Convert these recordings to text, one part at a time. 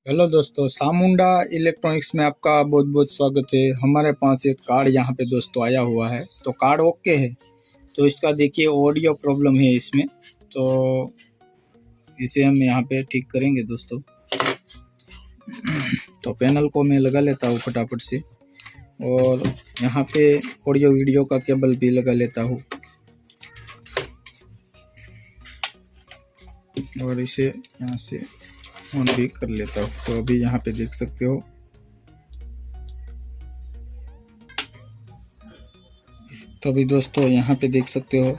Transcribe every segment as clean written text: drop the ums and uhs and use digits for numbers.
Hello दोस्तों, Samunda electronics में आपका बहुत बहुत स्वागत है। हमारे पास एक कार्ड यहाँ पे दोस्तों आया हुआ है, तो कार्ड ओके है। तो इसका देखिए ऑडियो प्रॉब्लम है इसमें, तो इसे हम यहाँ पे ठीक करेंगे दोस्तों। तो पैनल को मैं लगा लेता हूँ फटाफट से, और यहाँ पे ऑडियो वीडियो का केबल भी लगा लेता हूँ, और इसे यहाँ से ऑन भी कर लेता हूँ। तो अभी यहाँ पे देख सकते हो, तो अभी दोस्तों यहाँ पे देख सकते हो,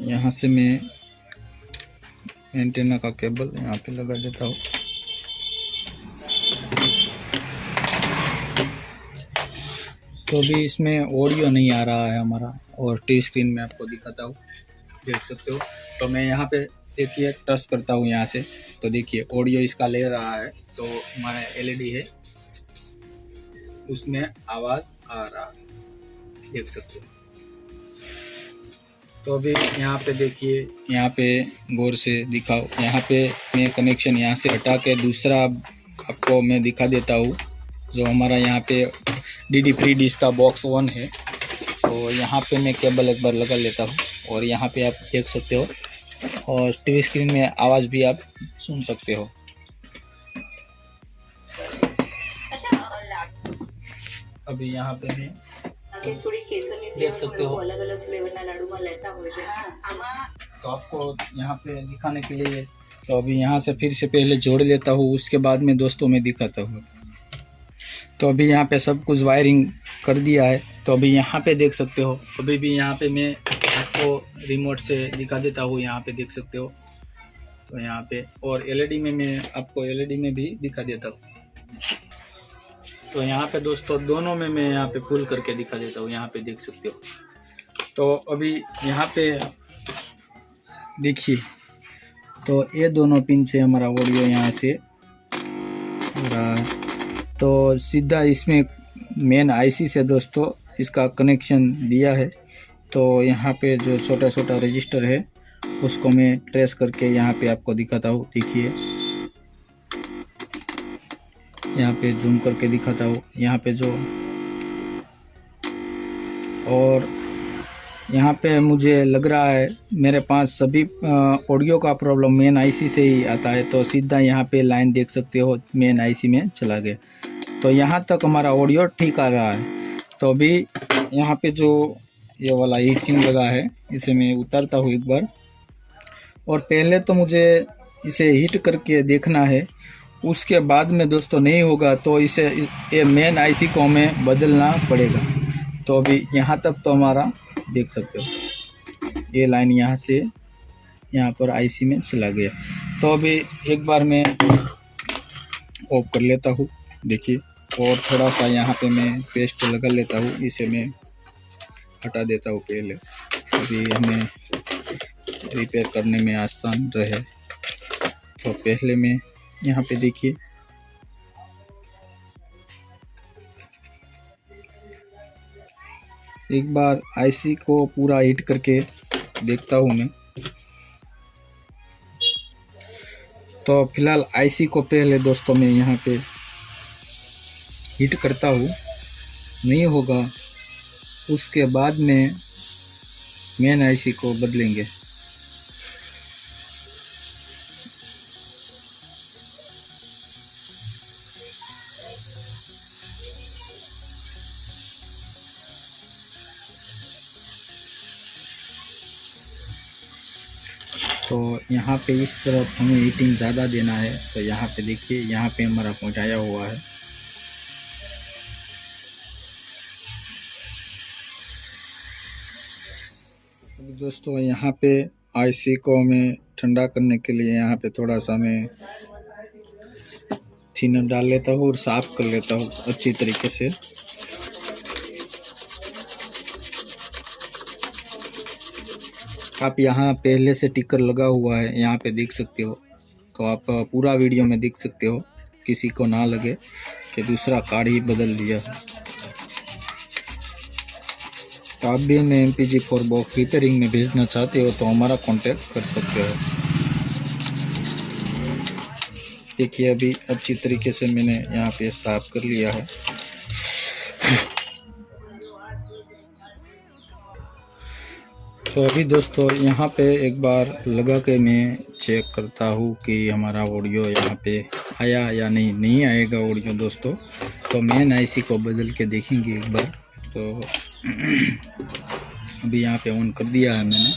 यहाँ से मैं एंटेना का केबल यहाँ पे लगा देता हूँ। तो अभी इसमें ऑडियो नहीं आ रहा है हमारा, और टी स्क्रीन में आपको दिखाता हूँ, देख सकते हो। तो मैं यहाँ पे देखिए टच करता हूँ यहाँ से, तो देखिए ऑडियो इसका ले रहा है। तो हमारा एलईडी है, उसमें आवाज़ आ रहा है, देख सकते हो। तो अभी यहाँ पे देखिए, यहाँ पे गौर से दिखाओ। यहाँ पे मैं कनेक्शन यहाँ से हटा के दूसरा आपको मैं दिखा देता हूँ, जो हमारा यहाँ पे डीडी फ्री डिश का बॉक्स 1 है। तो यहाँ पे मैं केबल एक बार लगा लेता हूँ, और यहाँ पे आप देख सकते हो, और टीवी स्क्रीन में आवाज़ भी आप सुन सकते हो। अभी यहाँ पे मैं देख सकते हो, अलग अलग फ्लेवर ना लाडू में लेता हो जाए। तो आपको यहाँ पे दिखाने के लिए, तो अभी यहाँ से फिर से पहले जोड़ लेता हूँ, उसके बाद में दोस्तों मैं दिखाता हूँ। तो अभी यहाँ पे सब कुछ वायरिंग कर दिया है। तो अभी यहाँ पे देख सकते हो, अभी भी यहाँ पे मैं आपको रिमोट से दिखा देता हूँ, यहाँ पे देख सकते हो। तो यहाँ पे और एलईडी में मैं आपको एलईडी में भी दिखा देता हूँ। तो यहाँ पे दोस्तों दोनों में मैं यहाँ पे फुल करके दिखा देता हूँ, यहाँ पे देख सकते हो। तो अभी यहाँ पे देखिए, तो ये दोनों पिन से हमारा ऑडियो यहाँ से हो रहा है। तो सीधा इसमें मेन आईसी से दोस्तों इसका कनेक्शन दिया है। तो यहाँ पे जो छोटा छोटा रजिस्टर है उसको मैं ट्रेस करके यहाँ पे आपको दिखाता हूँ। देखिए, यहाँ पे जूम करके दिखाता हूँ, यहाँ पे जो, और यहाँ पे मुझे लग रहा है मेरे पास सभी ऑडियो का प्रॉब्लम मेन आईसी से ही आता है। तो सीधा यहाँ पे लाइन देख सकते हो, मेन आईसी में चला गया। तो यहाँ तक हमारा ऑडियो ठीक आ रहा है। तो अभी यहाँ पे जो ये वाला हीट सिंक लगा है, इसे मैं उतारता हूँ एक बार, और पहले तो मुझे इसे हीट करके देखना है, उसके बाद में दोस्तों नहीं होगा तो इसे ये मेन आईसी को हमें बदलना पड़ेगा। तो अभी यहाँ तक तो हमारा देख सकते हो, ये लाइन यहाँ से यहाँ पर आईसी में चला गया। तो अभी एक बार मैं ऑफ कर लेता हूँ, देखिए, और थोड़ा सा यहाँ पे मैं पेस्ट लगा लेता हूँ, इसे मैं हटा देता हूँ पहले, अभी हमें रिपेयर करने में आसान रहे। तो पहले मैं यहाँ पे देखिए, एक बार आईसी को पूरा हीट करके देखता हूँ मैं। तो फिलहाल आईसी को पहले दोस्तों मैं यहाँ पे हीट करता हूँ, नहीं होगा उसके बाद में मेन आईसी को बदलेंगे। तो यहाँ पे इस तरफ हमें हीटिंग ज़्यादा देना है। तो यहाँ पे देखिए, यहाँ पे हमारा पहुँचाया हुआ है। दोस्तों यहाँ पे आईसी को मैं ठंडा करने के लिए यहाँ पे थोड़ा सा मैं थिनर डाल लेता हूँ और साफ़ कर लेता हूँ अच्छी तरीके से। आप यहाँ पहले से टिकर लगा हुआ है, यहाँ पे देख सकते हो। तो आप पूरा वीडियो में देख सकते हो, किसी को ना लगे कि दूसरा कार्ड ही बदल दिया। तो आप भी हमें MPG4 बॉक्स रिपेयरिंग में भेजना चाहते हो तो हमारा कांटेक्ट कर सकते हो। देखिए अभी अच्छी तरीके से मैंने यहाँ पे साफ कर लिया है। तो अभी दोस्तों यहाँ पे एक बार लगा के मैं चेक करता हूँ कि हमारा ऑडियो यहाँ पे आया या नहीं आएगा ऑडियो दोस्तों। तो मेन आईसी को बदल के देखेंगे एक बार। तो अभी यहाँ पे ऑन कर दिया है मैंने,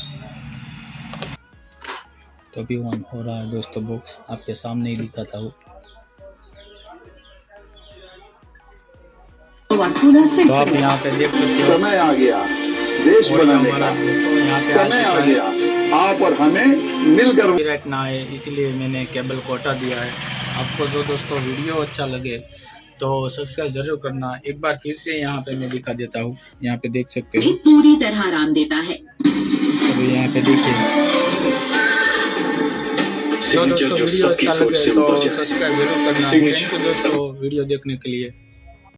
तो अभी ऑन हो रहा है दोस्तों। बॉक्स आपके सामने ही दिखाता हूँ। तो आप यहाँ पे देख सकते हो समय आ गया देश बनाने का, दोस्तों यहाँ पे समय आ गया आप और हमें मिलकर कॉपीराइट ना आए, इसलिए मैंने केबल को हटा दिया है। आपको जो दोस्तों वीडियो अच्छा लगे तो सब्सक्राइब जरूर करना। एक बार फिर से यहाँ पे मैं दिखा देता हूँ, यहाँ पे देख सकते हो पूरी तरह आराम देता है। तो यहाँ पे देखिए, जो दोस्तों वीडियो अच्छा लगे तो सब्सक्राइब जरूर करना। थैंक यू दोस्तों वीडियो देखने के लिए।